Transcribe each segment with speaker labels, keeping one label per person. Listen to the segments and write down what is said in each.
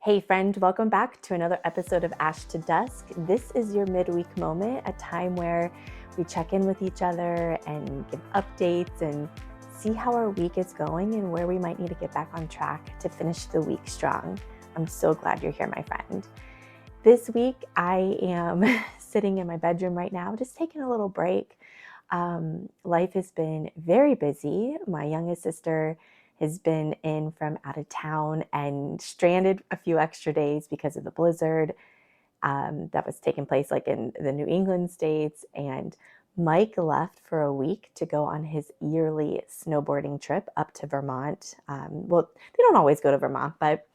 Speaker 1: Hey friend, welcome back to another episode of Ash to Dusk. This is your midweek moment, a time where we check in with each other and give updates and see how our week is going and where we might need to get back on track to finish the week strong. I'm so glad you're here, my friend. This week, I am sitting in my bedroom right now, just taking a little break. Life has been very busy. My youngest sister has been in from out of town and stranded a few extra days because of the blizzard that was taking place like in the New England states. And Mike left for a week to go on his yearly snowboarding trip up to Vermont. Well, they don't always go to Vermont, but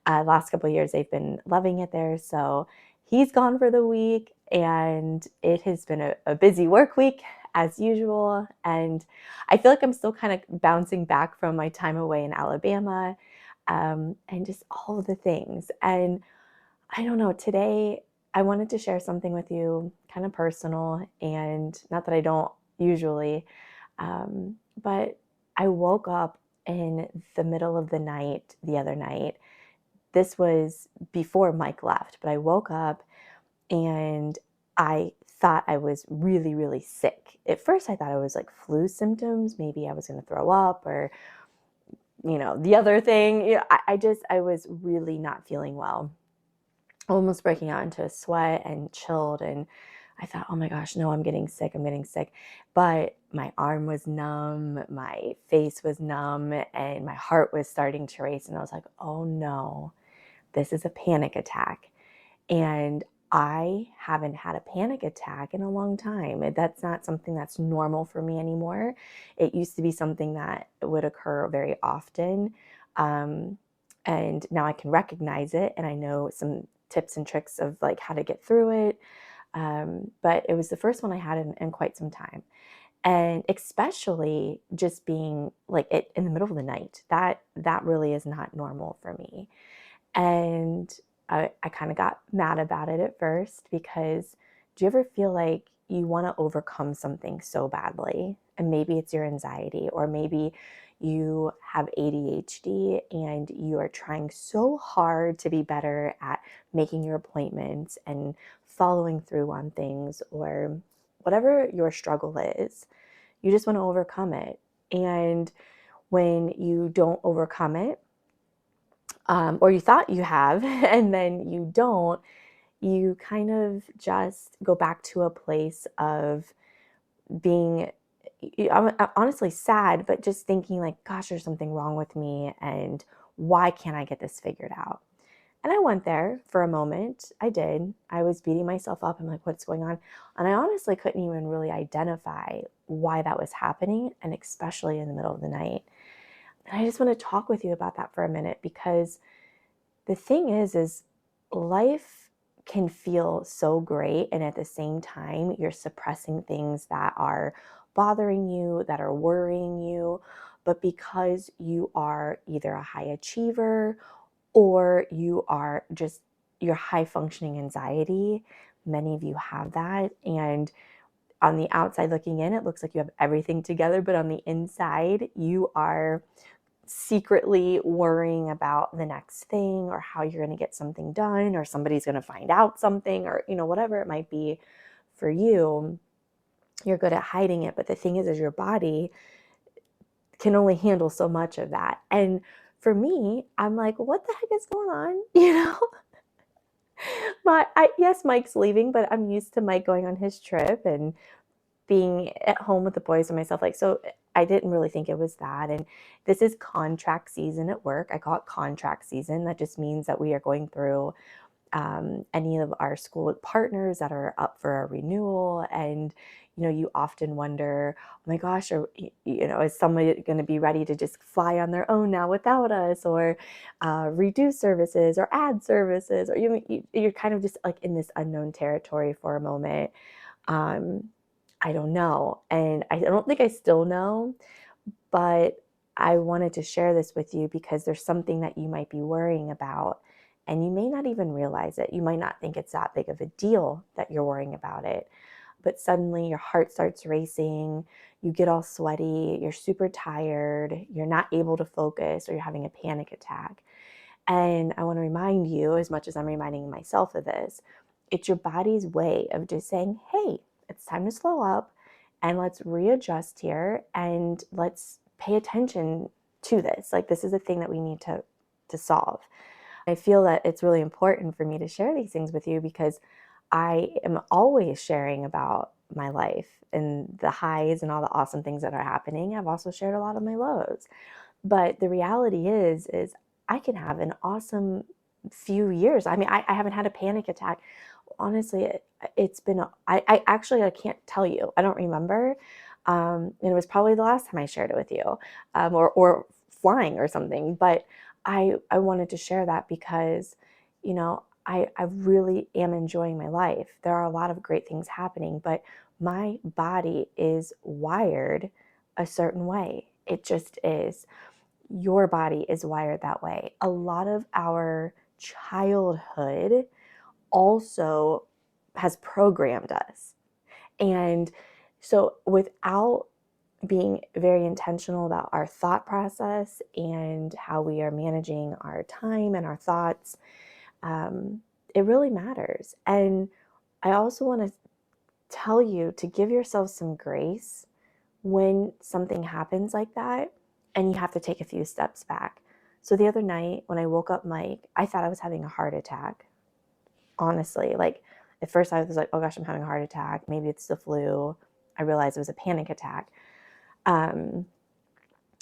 Speaker 1: last couple of years they've been loving it there. So he's gone for the week, and it has been a busy work week as usual. And I feel like I'm still kind of bouncing back from my time away in Alabama, and just all of the things. And I don't know, today I wanted to share something with you, kind of personal, and not that I don't usually, but I woke up in the middle of the night the other night. This was before Mike left, but I woke up and I thought I was really, really sick. At first, I thought it was like flu symptoms. Maybe I was going to throw up, or, the other thing. I was really not feeling well, almost breaking out into a sweat and chilled. And I thought, oh my gosh, no, I'm getting sick. I'm getting sick. But my arm was numb, my face was numb, and my heart was starting to race. And I was like, oh no, this is a panic attack. And I haven't had a panic attack in a long time. That's not something that's normal for me anymore. It used to be something that would occur very often. And now I can recognize it, and I know some tips and tricks of like how to get through it. But it was the first one I had in quite some time. And especially just being like it in the middle of the night, that really is not normal for me. And I kind of got mad about it at first, because do you ever feel like you want to overcome something so badly? And maybe it's your anxiety, or maybe you have ADHD and you are trying so hard to be better at making your appointments and following through on things, or whatever your struggle is, you just want to overcome it. And when you don't overcome it, or you thought you have, and then you don't, you kind of just go back to a place of being I'm honestly sad, but just thinking like, gosh, there's something wrong with me, and why can't I get this figured out? And I went there for a moment. I did. I was beating myself up. I'm like, what's going on? And I honestly couldn't even really identify why that was happening, and especially in the middle of the night. And I just want to talk with you about that for a minute, because the thing is life can feel so great, and at the same time you're suppressing things that are bothering you, that are worrying you. But because you are either a high achiever, or you're high functioning anxiety, many of you have that. And on the outside looking in, it looks like you have everything together, but on the inside you are secretly worrying about the next thing, or how you're going to get something done, or somebody's going to find out something, or whatever it might be for you. You're good at hiding it, but the thing is your body can only handle so much of that. And for me, I'm like, what the heck is going on? Yes, Mike's leaving, but I'm used to Mike going on his trip and being at home with the boys and myself. So I didn't really think it was that. And this is contract season at work. I call it contract season. That just means that we are going through any of our school partners that are up for a renewal. And, you often wonder, oh my gosh, is somebody going to be ready to just fly on their own now without us, or reduce services or add services, or you're kind of just like in this unknown territory for a moment. I don't know. And I don't think I still know, but I wanted to share this with you because there's something that you might be worrying about, and you may not even realize it. You might not think it's that big of a deal that you're worrying about it, but suddenly your heart starts racing, you get all sweaty, you're super tired, you're not able to focus, or you're having a panic attack. And I want to remind you, as much as I'm reminding myself of this, it's your body's way of just saying, hey, it's time to slow up and let's readjust here and let's pay attention to this. Like, this is a thing that we need to solve. I feel that it's really important for me to share these things with you because I am always sharing about my life and the highs and all the awesome things that are happening. I've also shared a lot of my lows. But the reality is I can have an awesome few years. I mean, I haven't had a panic attack. Honestly, it's been, I actually, I can't tell you. I don't remember. And it was probably the last time I shared it with you, or flying or something. But I wanted to share that because, I really am enjoying my life. There are a lot of great things happening, but my body is wired a certain way. It just is. Your body is wired that way. A lot of our childhood also has programmed us. And so, without being very intentional about our thought process and how we are managing our time and our thoughts, it really matters. And I also want to tell you to give yourself some grace when something happens like that and you have to take a few steps back. So the other night when I woke up, Mike, I thought I was having a heart attack. Honestly, like at first I was like, oh gosh, I'm having a heart attack. Maybe it's the flu. I realized it was a panic attack. I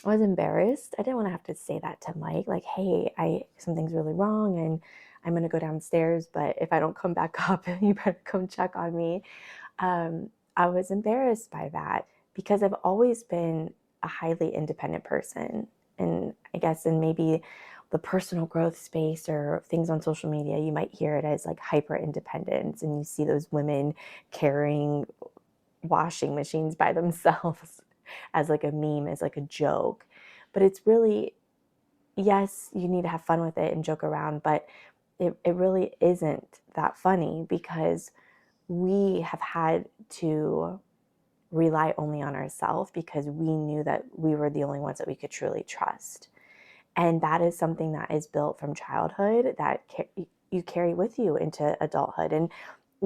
Speaker 1: was embarrassed. I didn't want to have to say that to Mike, like, hey, something's really wrong and I'm going to go downstairs, but if I don't come back up, you better come check on me. I was embarrassed by that because I've always been a highly independent person. And I guess in maybe the personal growth space or things on social media, you might hear it as like hyper independence. And you see those women carrying washing machines by themselves as like a meme, as like a joke. But it's really, yes, you need to have fun with it and joke around, but it really isn't that funny because we have had to rely only on ourselves because we knew that we were the only ones that we could truly trust. And that is something that is built from childhood that you carry with you into adulthood. And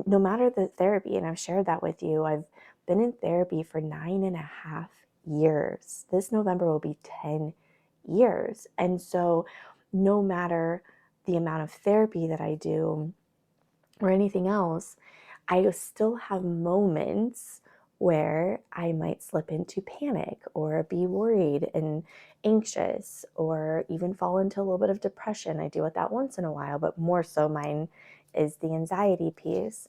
Speaker 1: no matter the therapy, and I've shared that with you, I've been in therapy for 9.5 years. This November will be 10 years. And so no matter the amount of therapy that I do or anything else, I still have moments where I might slip into panic or be worried and anxious or even fall into a little bit of depression. I deal with that once in a while, but more so mine is the anxiety piece.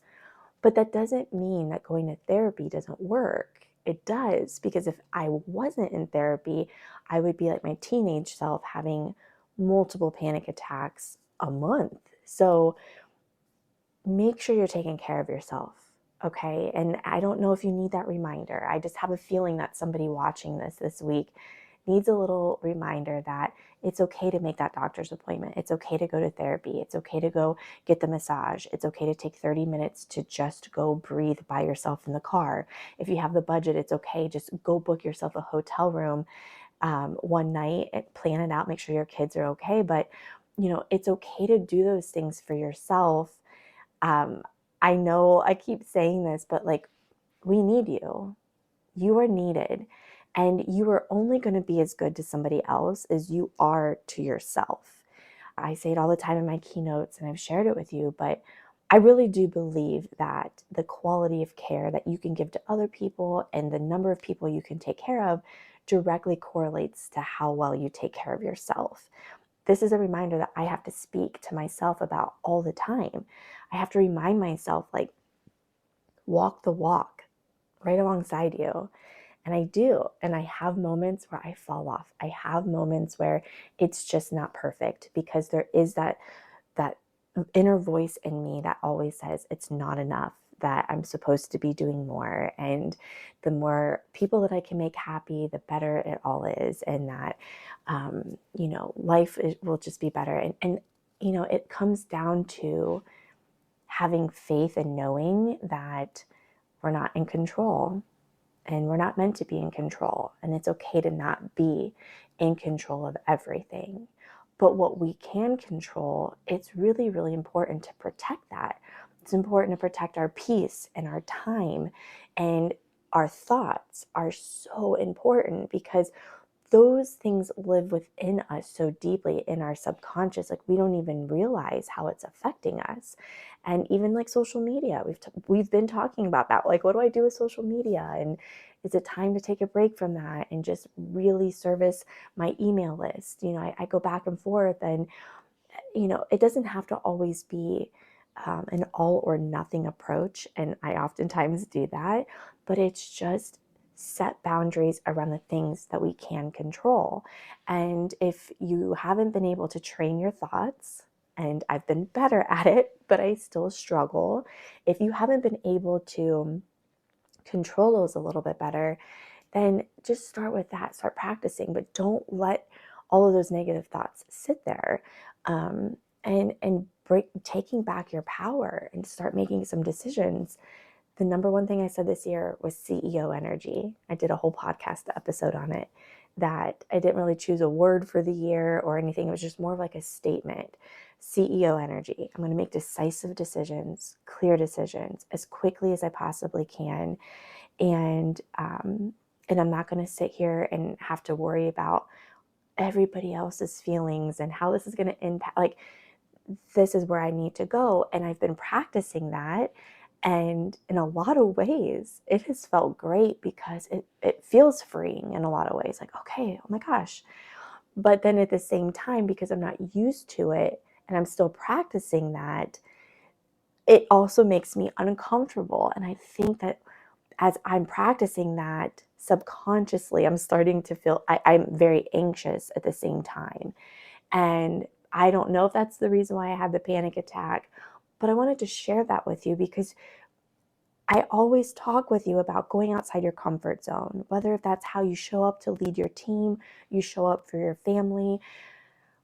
Speaker 1: But that doesn't mean that going to therapy doesn't work. It does, because if I wasn't in therapy, I would be like my teenage self having multiple panic attacks a month. So make sure you're taking care of yourself, okay? And I don't know if you need that reminder. I just have a feeling that somebody watching this week needs a little reminder that it's okay to make that doctor's appointment. It's okay to go to therapy. It's okay to go get the massage. It's okay to take 30 minutes to just go breathe by yourself in the car. If you have the budget, it's okay. Just go book yourself a hotel room one night, plan it out, make sure your kids are okay. But, it's okay to do those things for yourself. I know I keep saying this, but like, we need you. You are needed. And you are only going to be as good to somebody else as you are to yourself. I say it all the time in my keynotes, and I've shared it with you, but I really do believe that the quality of care that you can give to other people and the number of people you can take care of directly correlates to how well you take care of yourself. This is a reminder that I have to speak to myself about all the time. I have to remind myself, like, walk the walk right alongside you. And I do. And I have moments where I fall off. I have moments where it's just not perfect because there is that inner voice in me that always says it's not enough, that I'm supposed to be doing more. And the more people that I can make happy, the better it all is. And that, life will just be better. And it comes down to having faith and knowing that we're not in control. And we're not meant to be in control. And it's okay to not be in control of everything. But what we can control, it's really, really important to protect that. It's important to protect our peace and our time, and our thoughts are so important because those things live within us so deeply in our subconscious. Like, we don't even realize how it's affecting us. And even like social media, we've been talking about that. Like, what do I do with social media? And is it time to take a break from that and just really service my email list? I go back and forth, and it doesn't have to always be an all or nothing approach. And I oftentimes do that, but it's just set boundaries around the things that we can control. And if you haven't been able to train your thoughts, and I've been better at it, but I still struggle. If you haven't been able to control those a little bit better, then just start with that. Start practicing, but don't let all of those negative thoughts sit there. And taking back your power and start making some decisions. The number one thing I said this year was CEO energy. I did a whole podcast episode on it, that I didn't really choose a word for the year or anything. It was just more of like a statement. CEO energy. I'm going to make decisive decisions, clear decisions as quickly as I possibly can. And I'm not going to sit here and have to worry about everybody else's feelings and how this is going to impact. Like, this is where I need to go. And I've been practicing that. And in a lot of ways, it has felt great because it feels freeing in a lot of ways. Like, okay, oh my gosh. But then at the same time, because I'm not used to it and I'm still practicing that, it also makes me uncomfortable. And I think that as I'm practicing that subconsciously, I'm starting to feel I'm very anxious at the same time. And I don't know if that's the reason why I had the panic attack, but I wanted to share that with you because I always talk with you about going outside your comfort zone, whether if that's how you show up to lead your team, you show up for your family,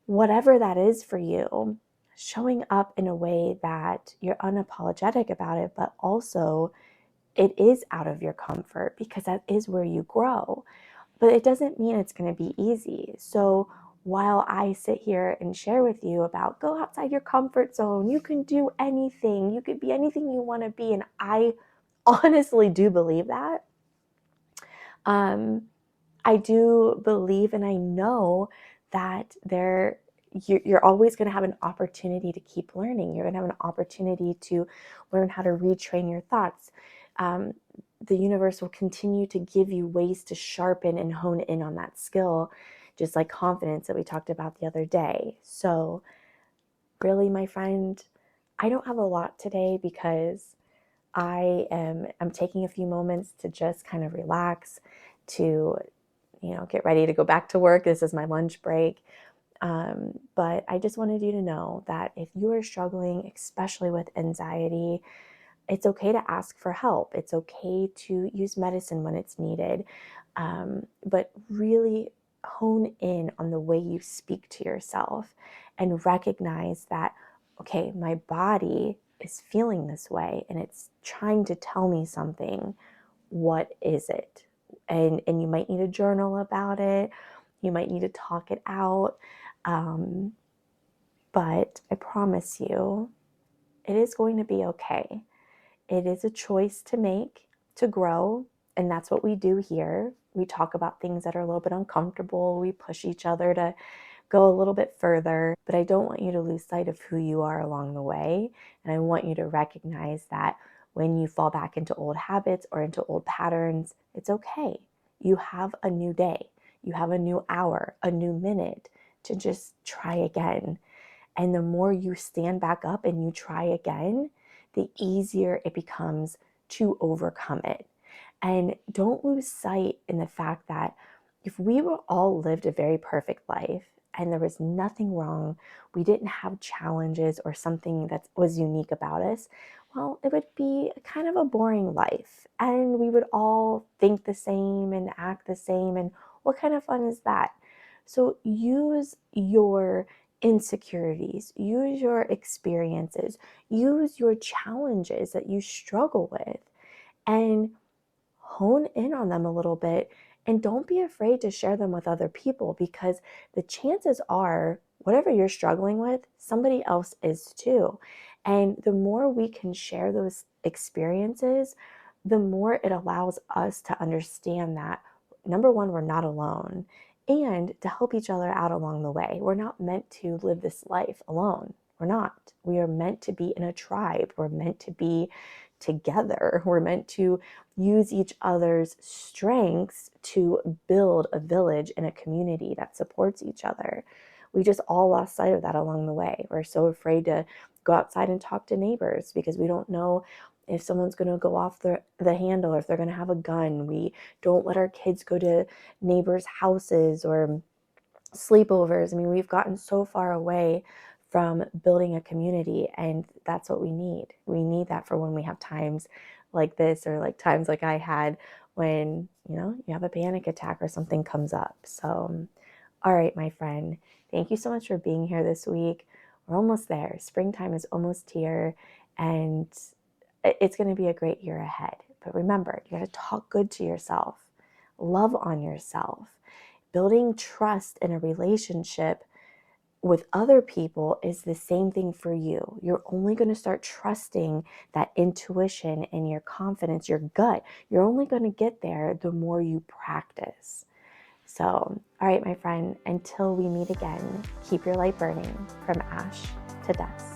Speaker 1: whatever that is for you, showing up in a way that you're unapologetic about it, but also it is out of your comfort because that is where you grow. But it doesn't mean it's going to be easy. So while I sit here and share with you about go outside your comfort zone, you can do anything, you could be anything you want to be. And I honestly do believe that. I do believe and I know that you're always going to have an opportunity to keep learning. You're going to have an opportunity to learn how to retrain your thoughts. The universe will continue to give you ways to sharpen and hone in on that skill, just like confidence that we talked about the other day. So really, my friend, I don't have a lot today because I'm taking a few moments to just kind of relax, to get ready to go back to work. This is my lunch break. But I just wanted you to know that if you are struggling, especially with anxiety, it's okay to ask for help. It's okay to use medicine when it's needed. But really hone in on the way you speak to yourself and recognize that, okay, my body is feeling this way and it's trying to tell me something. What is it? And you might need a journal about it. You might need to talk it out. But I promise you, it is going to be okay. It is a choice to make, to grow, and that's what we do here. We talk about things that are a little bit uncomfortable. We push each other to go a little bit further, but I don't want you to lose sight of who you are along the way. And I want you to recognize that when you fall back into old habits or into old patterns, it's okay. You have a new day. You have a new hour, a new minute to just try again. And the more you stand back up and you try again, the easier it becomes to overcome it. And don't lose sight in the fact that if we were all lived a very perfect life and there was nothing wrong, we didn't have challenges or something that was unique about us, well, it would be kind of a boring life. And we would all think the same and act the same. And what kind of fun is that? So use your insecurities, use your experiences, use your challenges that you struggle with, and hone in on them a little bit. And don't be afraid to share them with other people because the chances are whatever you're struggling with, somebody else is too. And the more we can share those experiences, the more it allows us to understand that, number one, we're not alone, and to help each other out along the way. We're not meant to live this life alone. We're not. We are meant to be in a tribe. We're meant to be together. We're meant to use each other's strengths to build a village and a community that supports each other. We just all lost sight of that along the way. We're so afraid to go outside and talk to neighbors because we don't know if someone's going to go off the handle or if they're going to have a gun. We don't let our kids go to neighbors' houses or sleepovers. I mean, we've gotten so far away from building a community, and that's what we need. We need that for when we have times like this, or like times like I had when, you have a panic attack or something comes up. So, all right, my friend, thank you so much for being here this week. We're almost there. Springtime is almost here, and it's going to be a great year ahead. But remember, you got to talk good to yourself, love on yourself. Building trust in a relationship with other people is the same thing for you. You're only going to start trusting that intuition and your confidence, your gut. You're only going to get there the more you practice. So, all right, my friend, until we meet again, keep your light burning from ash to dust.